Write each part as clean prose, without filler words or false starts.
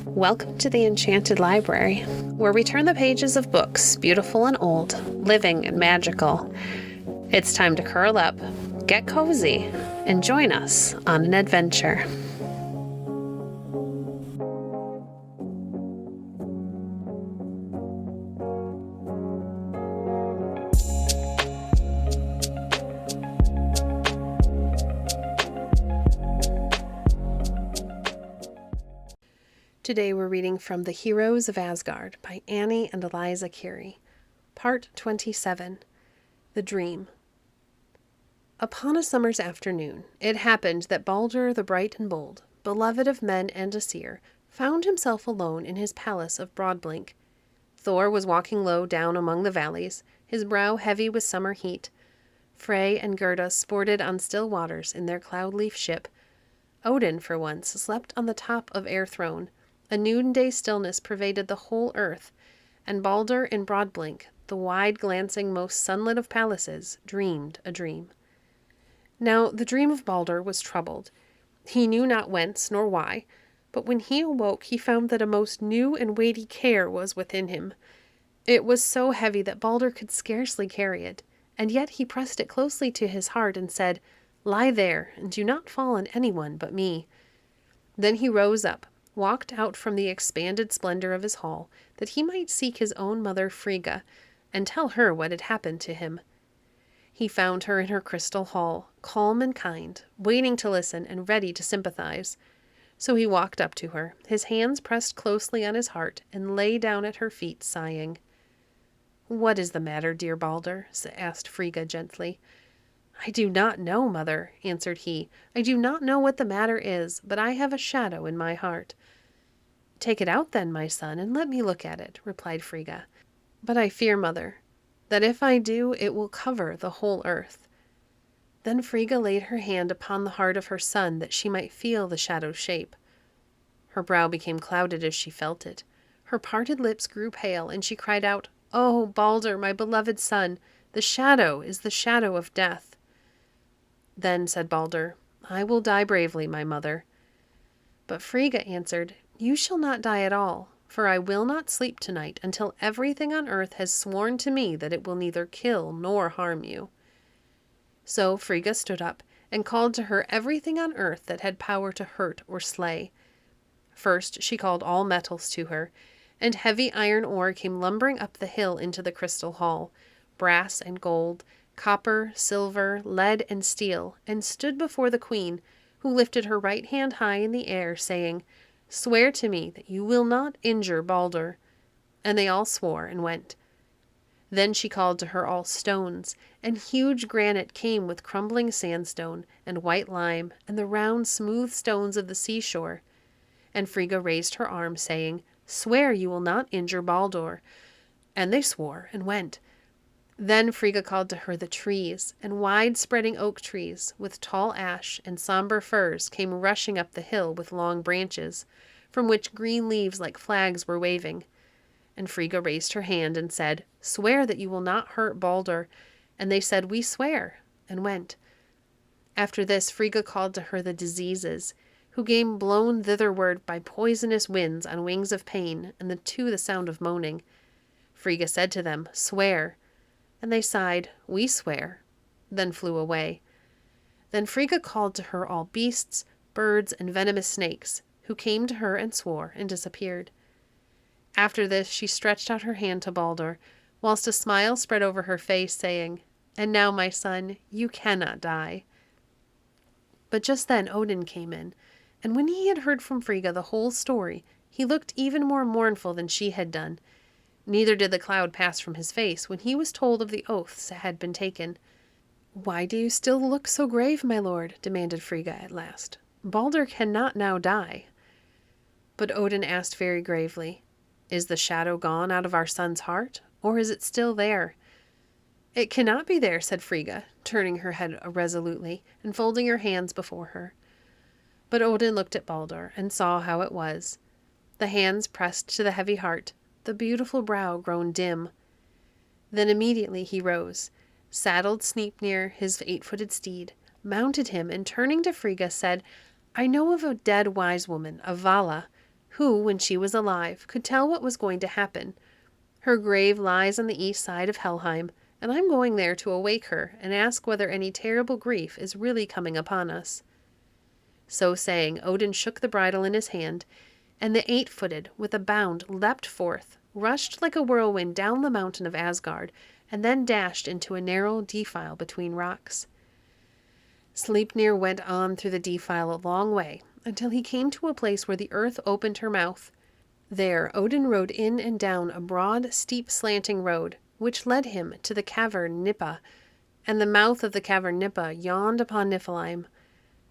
Welcome to the Enchanted Library, where we turn the pages of books, beautiful and old, living and magical. It's time to curl up, get cozy, and join us on an adventure. Today we're reading from the Heroes of Asgard by Annie and Eliza Keary, Part 27, The Dream. Upon a summer's afternoon, it happened that Balder the Bright and Bold, beloved of men and Aesir, found himself alone in his palace of Broadblink. Thor was walking low down among the valleys, his brow heavy with summer heat. Frey and Gerda sported on still waters in their cloud-leaf ship. Odin, for once, slept on the top of Air Throne. A noonday stillness pervaded the whole earth, and Balder in Broadblink, the wide-glancing, most sunlit of palaces, dreamed a dream. Now the dream of Balder was troubled. He knew not whence nor why, but when he awoke he found that a most new and weighty care was within him. It was so heavy that Balder could scarcely carry it, and yet he pressed it closely to his heart and said, "Lie there, and do not fall on anyone but me." Then he rose up, walked out from the expanded splendor of his hall, that he might seek his own mother Frigga, and tell her what had happened to him. He found her in her crystal hall, calm and kind, waiting to listen and ready to sympathize. So he walked up to her, his hands pressed closely on his heart, and lay down at her feet, sighing. "What is the matter, dear Balder?" asked Frigga gently. "I do not know, mother," answered he. "I do not know what the matter is, but I have a shadow in my heart." "Take it out then, my son, and let me look at it," replied Frigga. "But I fear, mother, that if I do, it will cover the whole earth." Then Frigga laid her hand upon the heart of her son, that she might feel the shadow's shape. Her brow became clouded as she felt it. Her parted lips grew pale, and she cried out, "Oh, Balder, my beloved son, the shadow is the shadow of death." Then said Balder, "I will die bravely, my mother." But Frigga answered, "You shall not die at all, for I will not sleep tonight until everything on earth has sworn to me that it will neither kill nor harm you." So Frigga stood up and called to her everything on earth that had power to hurt or slay. First she called all metals to her, and heavy iron ore came lumbering up the hill into the crystal hall, brass and gold, copper, silver, lead, and steel, and stood before the queen, who lifted her right hand high in the air, saying, "Swear to me that you will not injure Balder." And they all swore and went. Then she called to her all stones, and huge granite came with crumbling sandstone, and white lime, and the round, smooth stones of the seashore. And Frigga raised her arm, saying, "Swear you will not injure Balder." And they swore and went. Then Frigga called to her the trees, and wide-spreading oak trees, with tall ash and somber firs, came rushing up the hill with long branches, from which green leaves like flags were waving. And Frigga raised her hand and said, "Swear that you will not hurt Balder." And they said, "We swear," and went. After this Frigga called to her the diseases, who came blown thitherward by poisonous winds on wings of pain, and to the sound of moaning. Frigga said to them, "Swear." And they sighed, "We swear," then flew away. Then Frigga called to her all beasts, birds, and venomous snakes, who came to her and swore and disappeared. After this she stretched out her hand to Balder, whilst a smile spread over her face, saying, "And now, my son, you cannot die." But just then Odin came in, and when he had heard from Frigga the whole story, he looked even more mournful than she had done. Neither did the cloud pass from his face when he was told of the oaths that had been taken. "Why do you still look so grave, my lord?" demanded Frigga at last. "Balder cannot now die." But Odin asked very gravely, "Is the shadow gone out of our son's heart, or is it still there?" "It cannot be there," said Frigga, turning her head resolutely, and folding her hands before her. But Odin looked at Balder, and saw how it was. The hands pressed to the heavy heart, the beautiful brow grown dim. Then immediately he rose, saddled Sleipnir, his 8-footed steed, mounted him, and turning to Frigga said, "I know of a dead wise woman, a Vala, who, when she was alive, could tell what was going to happen. Her grave lies on the east side of Helheim, and I'm going there to awake her and ask whether any terrible grief is really coming upon us." So saying, Odin shook the bridle in his hand, and the eight-footed, with a bound, leapt forth, rushed like a whirlwind down the mountain of Asgard, and then dashed into a narrow defile between rocks. Sleipnir went on through the defile a long way, until he came to a place where the earth opened her mouth. There Odin rode in and down a broad, steep, slanting road, which led him to the cavern Nippa, and the mouth of the cavern Nippa yawned upon Niflheim.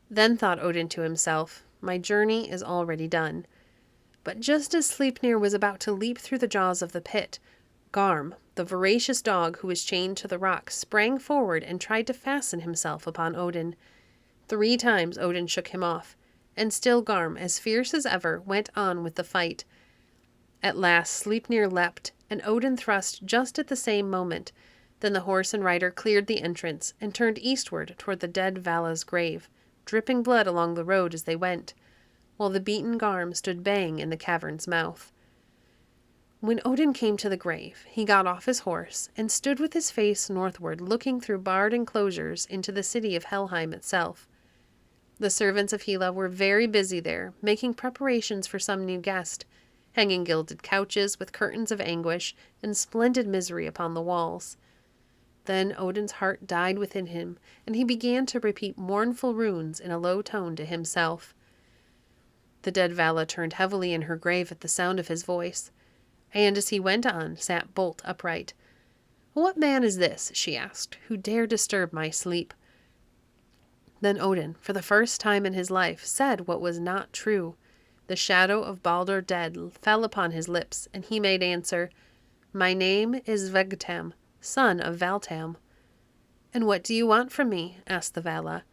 Then thought Odin to himself, "My journey is already done." But just as Sleipnir was about to leap through the jaws of the pit, Garm, the voracious dog who was chained to the rock, sprang forward and tried to fasten himself upon Odin. 3 times Odin shook him off, and still Garm, as fierce as ever, went on with the fight. At last Sleipnir leapt, and Odin thrust just at the same moment. Then the horse and rider cleared the entrance and turned eastward toward the dead Vala's grave, dripping blood along the road as they went, while the beaten Garm stood baying in the cavern's mouth. When Odin came to the grave, he got off his horse and stood with his face northward, looking through barred enclosures into the city of Helheim itself. The servants of Hela were very busy there, making preparations for some new guest, hanging gilded couches with curtains of anguish and splendid misery upon the walls. Then Odin's heart died within him, and he began to repeat mournful runes in a low tone to himself. The dead Vala turned heavily in her grave at the sound of his voice, and as he went on, sat bolt upright. "What man is this," she asked, "who dare disturb my sleep?" Then Odin, for the first time in his life, said what was not true. The shadow of Baldur dead fell upon his lips, and he made answer, "My name is Vegtam, son of Valtam." "And what do you want from me?" asked the Vala.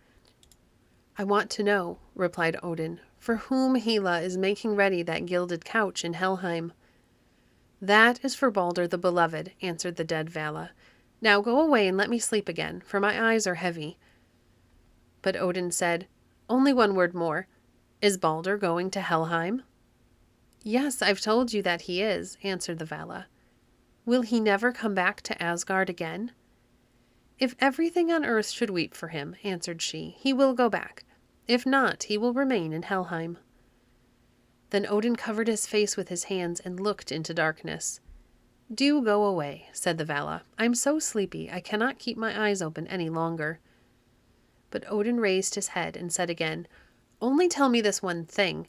"I want to know," replied Odin, "for whom Hela is making ready that gilded couch in Helheim." "That is for Baldur the Beloved," answered the dead Vala. "Now go away and let me sleep again, for my eyes are heavy." But Odin said, "Only one word more. Is Baldur going to Helheim?" "Yes, I've told you that he is," answered the Vala. "Will he never come back to Asgard again?" "If everything on earth should weep for him," answered she, "he will go back. If not, he will remain in Helheim." Then Odin covered his face with his hands and looked into darkness. "Do go away," said the Vala. "I'm so sleepy I cannot keep my eyes open any longer." But Odin raised his head and said again, "Only tell me this one thing.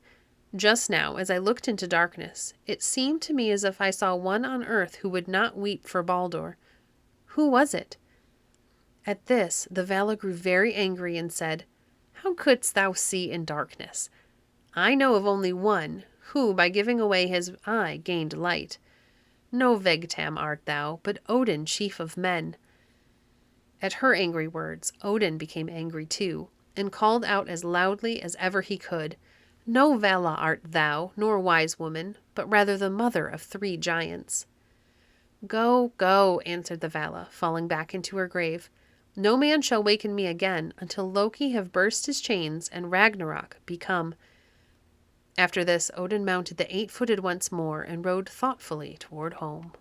Just now, as I looked into darkness, it seemed to me as if I saw one on earth who would not weep for Baldur. Who was it?" At this, the Vala grew very angry and said, "How couldst thou see in darkness? I know of only one, who, by giving away his eye, gained light. No Vegtam art thou, but Odin, chief of men." At her angry words, Odin became angry too, and called out as loudly as ever he could, "No Vala art thou, nor wise woman, but rather the mother of 3 giants." "Go, go," answered the Vala, falling back into her grave. "No man shall waken me again until Loki have burst his chains and Ragnarok be come." After this, Odin mounted the 8-footed once more and rode thoughtfully toward home.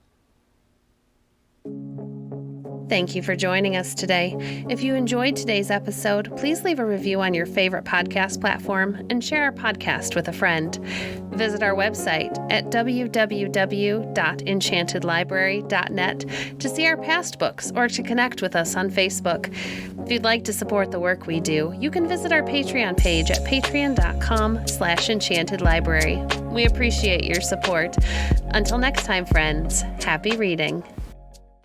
Thank you for joining us today. If you enjoyed today's episode, please leave a review on your favorite podcast platform and share our podcast with a friend. Visit our website at www.enchantedlibrary.net to see our past books or to connect with us on Facebook. If you'd like to support the work we do, you can visit our Patreon page at patreon.com/enchantedlibrary. We appreciate your support. Until next time, friends, happy reading.